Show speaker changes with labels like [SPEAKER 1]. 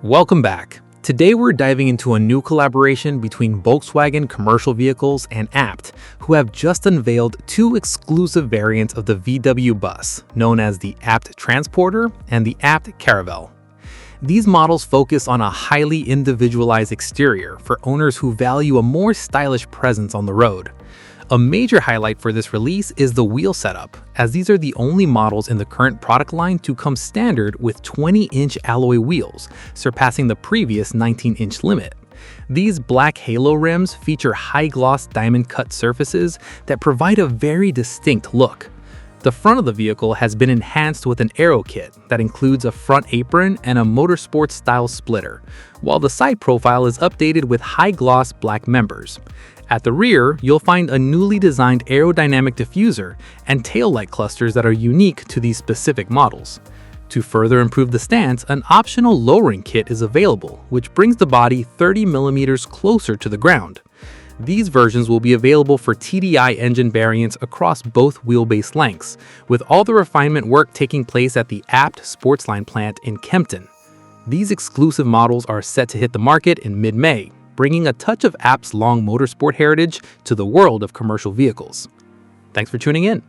[SPEAKER 1] Welcome back. Today we're diving into a new collaboration between Volkswagen Commercial Vehicles and ABT, who have just unveiled two exclusive variants of the VW bus, known as the ABT Transporter and the ABT Caravelle. These models focus on a highly individualized exterior for owners who value a more stylish presence on the road. A major highlight for this release is the wheel setup, as these are the only models in the current product line to come standard with 20-inch alloy wheels, surpassing the previous 19-inch limit. These black halo rims feature high-gloss diamond-cut surfaces that provide a very distinct look. The front of the vehicle has been enhanced with an aero kit that includes a front apron and a motorsport-style splitter, while the side profile is updated with high-gloss black members. At the rear, you'll find a newly designed aerodynamic diffuser and taillight clusters that are unique to these specific models. To further improve the stance, an optional lowering kit is available, which brings the body 30 millimeters closer to the ground. These versions will be available for TDI engine variants across both wheelbase lengths, with all the refinement work taking place at the ABT Sportsline plant in Kempton. These exclusive models are set to hit the market in mid-May, bringing a touch of ABT's long motorsport heritage to the world of commercial vehicles. Thanks for tuning in.